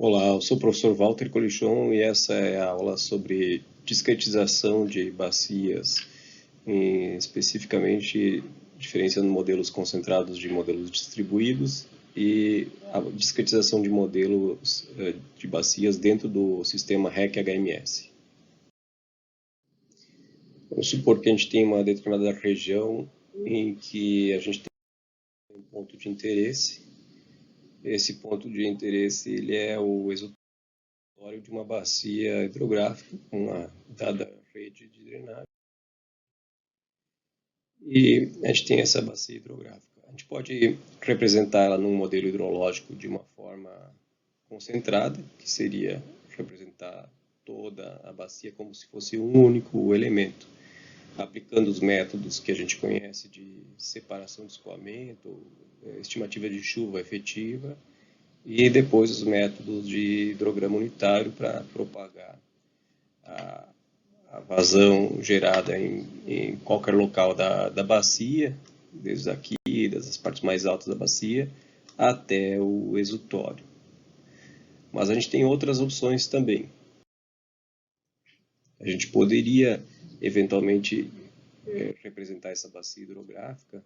Olá, eu sou o professor Walter Colichon e essa é a aula sobre discretização de bacias, especificamente diferenciando modelos concentrados de modelos distribuídos e a discretização de modelos de bacias dentro do sistema REC-HMS. Vamos supor que a gente tem uma determinada região em que a gente tem um ponto de interesse. Esse ponto de interesse ele é o exutório de uma bacia hidrográfica com uma dada rede de drenagem. E a gente tem essa bacia hidrográfica. A gente pode representar ela num modelo hidrológico de uma forma concentrada, que seria representar toda a bacia como se fosse um único elemento, aplicando os métodos que a gente conhece de separação de escoamento, estimativa de chuva efetiva, e depois os métodos de hidrograma unitário para propagar a vazão gerada em qualquer local da bacia, desde aqui, das partes mais altas da bacia, até o exutório. Mas a gente tem outras opções também. A gente poderia, eventualmente, representar essa bacia hidrográfica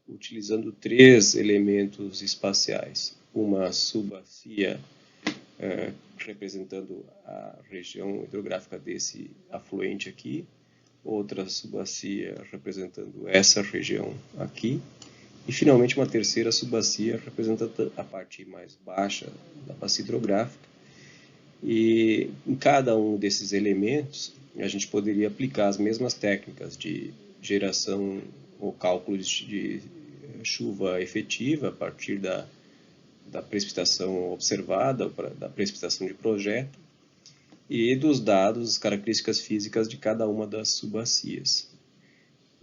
utilizando três elementos espaciais. Uma subbacia representando a região hidrográfica desse afluente aqui, outra subbacia representando essa região aqui, e finalmente uma terceira subbacia representando a parte mais baixa da bacia hidrográfica. E em cada um desses elementos a gente poderia aplicar as mesmas técnicas de geração ou cálculo de chuva efetiva a partir da precipitação observada, da precipitação de projeto, e dos dados, características físicas de cada uma das subbacias.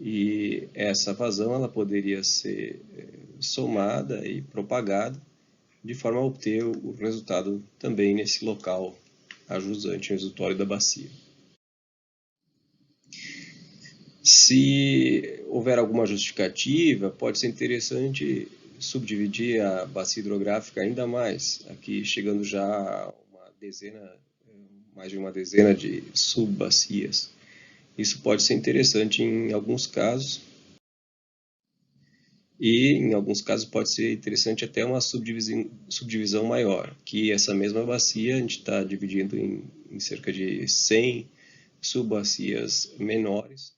E essa vazão ela poderia ser somada e propagada de forma a obter o resultado também nesse local ajusante, no exutório da bacia. Se houver alguma justificativa, pode ser interessante subdividir a bacia hidrográfica ainda mais, aqui chegando já a mais de uma dezena de subbacias. Isso pode ser interessante em alguns casos, e em alguns casos pode ser interessante até uma subdivisão maior, que essa mesma bacia a gente está dividindo em cerca de 100 subbacias menores.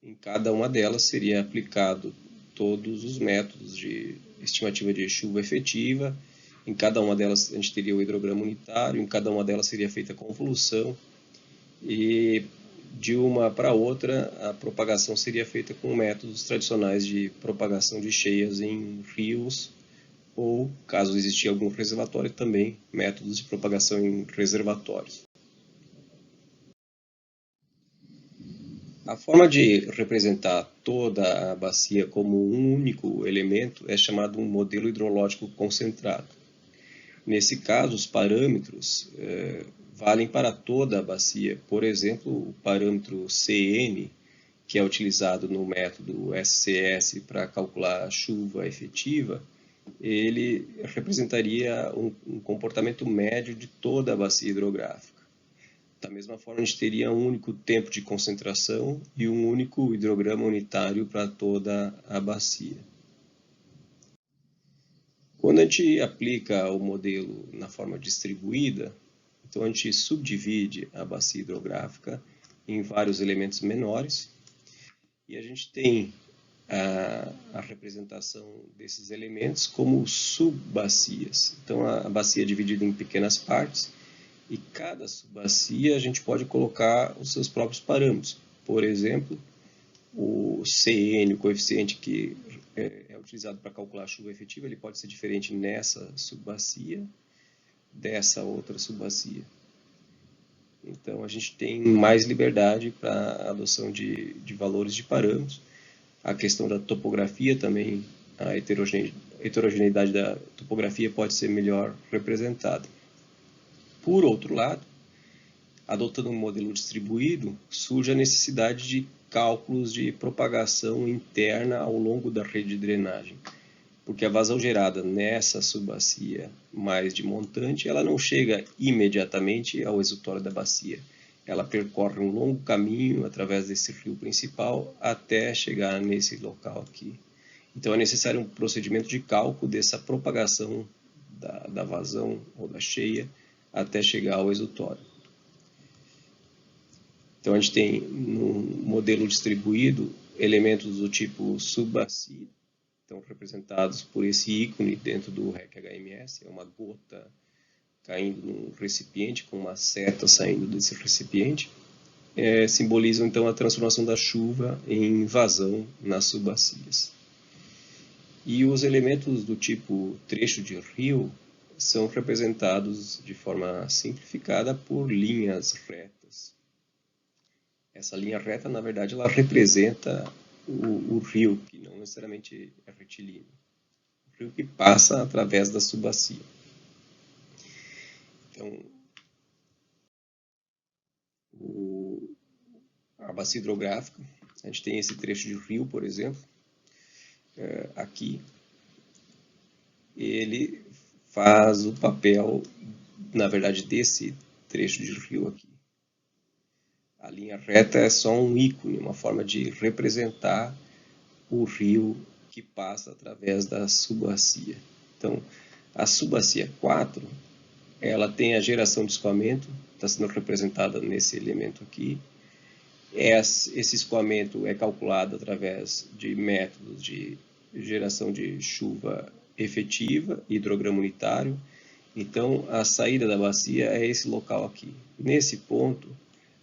Em cada uma delas seria aplicado todos os métodos de estimativa de chuva efetiva. Em cada uma delas a gente teria o hidrograma unitário, em cada uma delas seria feita a convolução, e de uma para outra a propagação seria feita com métodos tradicionais de propagação de cheias em rios, ou, caso existisse algum reservatório, também métodos de propagação em reservatórios. A forma de representar toda a bacia como um único elemento é chamado um modelo hidrológico concentrado. Nesse caso, os parâmetros valem para toda a bacia. Por exemplo, o parâmetro CN, que é utilizado no método SCS para calcular a chuva efetiva, ele representaria um comportamento médio de toda a bacia hidrográfica. Da mesma forma, a gente teria um único tempo de concentração e um único hidrograma unitário para toda a bacia. Quando a gente aplica o modelo na forma distribuída, então a gente subdivide a bacia hidrográfica em vários elementos menores, e a gente tem a representação desses elementos como subbacias. Então a bacia é dividida em pequenas partes, e cada subbacia a gente pode colocar os seus próprios parâmetros. Por exemplo, o CN, o coeficiente que é utilizado para calcular a chuva efetiva, ele pode ser diferente nessa subbacia, dessa outra subbacia. Então a gente tem mais liberdade para a adoção de valores de parâmetros. A questão da topografia também, a heterogeneidade da topografia pode ser melhor representada. Por outro lado, adotando um modelo distribuído, surge a necessidade de cálculos de propagação interna ao longo da rede de drenagem, porque a vazão gerada nessa subbacia mais de montante, ela não chega imediatamente ao exutório da bacia. Ela percorre um longo caminho através desse rio principal até chegar nesse local aqui. Então é necessário um procedimento de cálculo dessa propagação da vazão ou da cheia até chegar ao exutório. Então a gente tem no modelo distribuído elementos do tipo subbacia, estão representados por esse ícone dentro do REC HMS, é uma gota caindo num recipiente com uma seta saindo desse recipiente, simbolizam então a transformação da chuva em vazão nas subbacias. E os elementos do tipo trecho de rio são representados de forma simplificada por linhas retas. Essa linha reta, na verdade, ela representa o rio, que não necessariamente é retilíneo. O rio que passa através da subbacia. Então, a bacia hidrográfica, a gente tem esse trecho de rio, por exemplo, aqui. Ele faz o papel, na verdade, desse trecho de rio aqui. A linha reta é só um ícone, uma forma de representar o rio que passa através da subbacia. Então, a subbacia 4, ela tem a geração de escoamento, está sendo representada nesse elemento aqui. Esse escoamento é calculado através de métodos de geração de chuva efetiva, hidrograma unitário. Então, a saída da bacia é esse local aqui. Nesse ponto,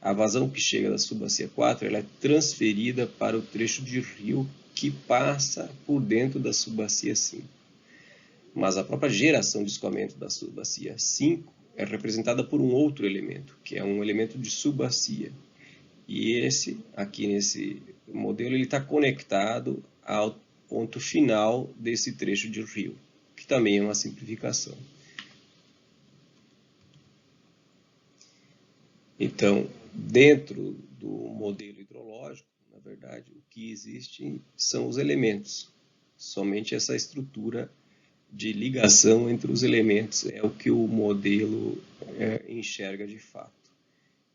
a vazão que chega da subbacia 4 ela é transferida para o trecho de rio que passa por dentro da subbacia 5. Mas a própria geração de escoamento da subbacia 5 é representada por um outro elemento, que é um elemento de subbacia. E esse, aqui nesse modelo, ele está conectado ao ponto final desse trecho de rio, que também é uma simplificação. Então, dentro do modelo hidrológico, na verdade, o que existe são os elementos. Somente essa estrutura de ligação entre os elementos é o que o modelo enxerga de fato.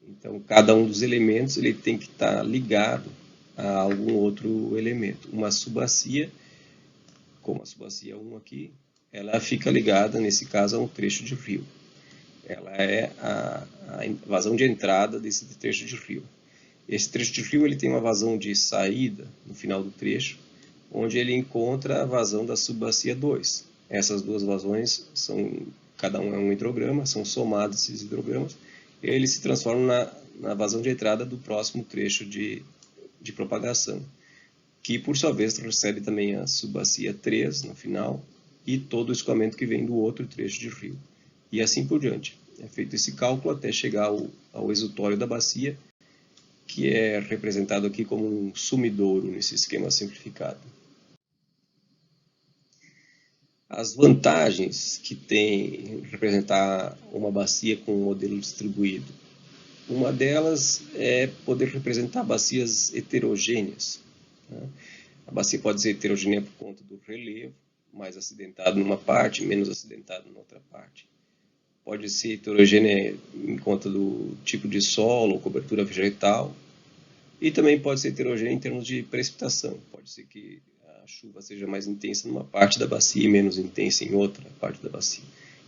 Então, cada um dos elementos ele tem que estar ligado a algum outro elemento. Uma subbacia, como a subbacia 1 aqui, ela fica ligada, nesse caso, a um trecho de rio. Ela é a vazão de entrada desse trecho de rio. Esse trecho de rio ele tem uma vazão de saída no final do trecho, onde ele encontra a vazão da subbacia 2. Essas duas vazões, cada um é um hidrograma, são somados esses hidrogramas, e eles se transformam na vazão de entrada do próximo trecho de propagação, que por sua vez recebe também a subbacia 3 no final, e todo o escoamento que vem do outro trecho de rio. E assim por diante. É feito esse cálculo até chegar ao exutório da bacia, que é representado aqui como um sumidouro nesse esquema simplificado. As vantagens que tem representar uma bacia com um modelo distribuído. Uma delas é poder representar bacias heterogêneas. A bacia pode ser heterogênea por conta do relevo, mais acidentado numa parte, menos acidentado na outra parte. Pode ser heterogênea em conta do tipo de solo ou cobertura vegetal. E também pode ser heterogênea em termos de precipitação. Pode ser que a chuva seja mais intensa numa parte da bacia e menos intensa em outra parte da bacia.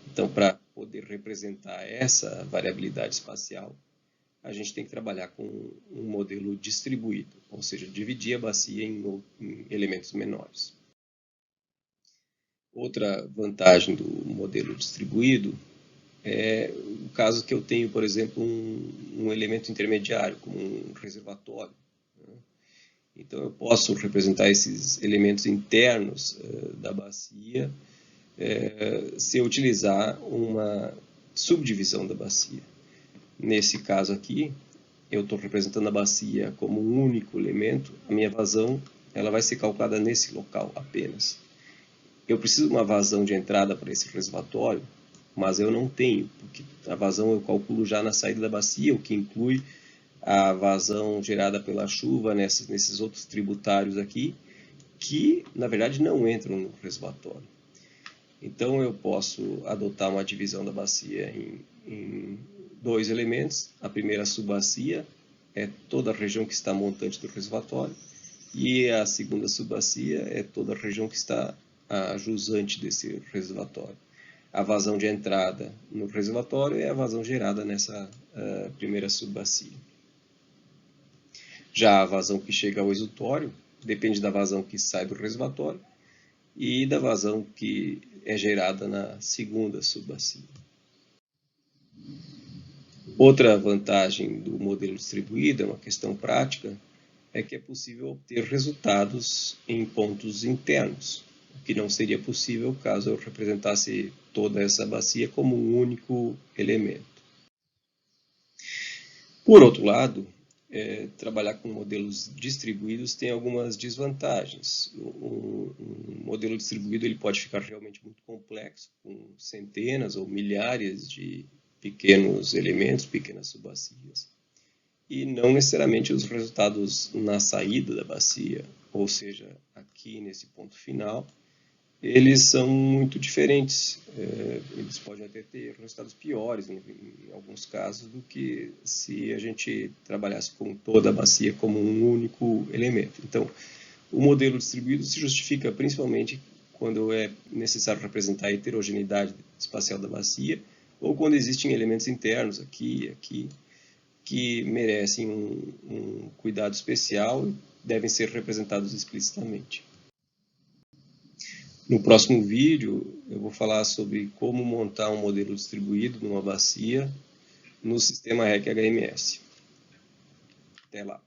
Então, para poder representar essa variabilidade espacial, a gente tem que trabalhar com um modelo distribuído, ou seja, dividir a bacia em elementos menores. Outra vantagem do modelo distribuído é o caso que eu tenho, por exemplo, um elemento intermediário, como um reservatório. Então, eu posso representar esses elementos internos da bacia se eu utilizar uma subdivisão da bacia. Nesse caso aqui, eu estou representando a bacia como um único elemento, a minha vazão ela vai ser calculada nesse local apenas. Eu preciso de uma vazão de entrada para esse reservatório, mas eu não tenho, porque a vazão eu calculo já na saída da bacia, o que inclui a vazão gerada pela chuva nesses outros tributários aqui, que, na verdade, não entram no reservatório. Então, eu posso adotar uma divisão da bacia em dois elementos. A primeira subbacia é toda a região que está montante do reservatório, e a segunda subbacia é toda a região que está a jusante desse reservatório. A vazão de entrada no reservatório é a vazão gerada nessa primeira subbacia. Já a vazão que chega ao exutório depende da vazão que sai do reservatório e da vazão que é gerada na segunda subbacia. Outra vantagem do modelo distribuído, é uma questão prática, é que é possível obter resultados em pontos internos, o que não seria possível caso eu representasse toda essa bacia como um único elemento. Por outro lado, trabalhar com modelos distribuídos tem algumas desvantagens. Um modelo distribuído ele pode ficar realmente muito complexo, com centenas ou milhares de pequenos elementos, pequenas subbacias, e não necessariamente os resultados na saída da bacia, ou seja, aqui nesse ponto final, eles são muito diferentes. Eles podem até ter resultados piores em alguns casos do que se a gente trabalhasse com toda a bacia como um único elemento. Então, o modelo distribuído se justifica principalmente quando é necessário representar a heterogeneidade espacial da bacia, ou quando existem elementos internos aqui e aqui, que merecem um cuidado especial e devem ser representados explicitamente. No próximo vídeo, eu vou falar sobre como montar um modelo distribuído numa bacia no sistema REC HMS. Até lá!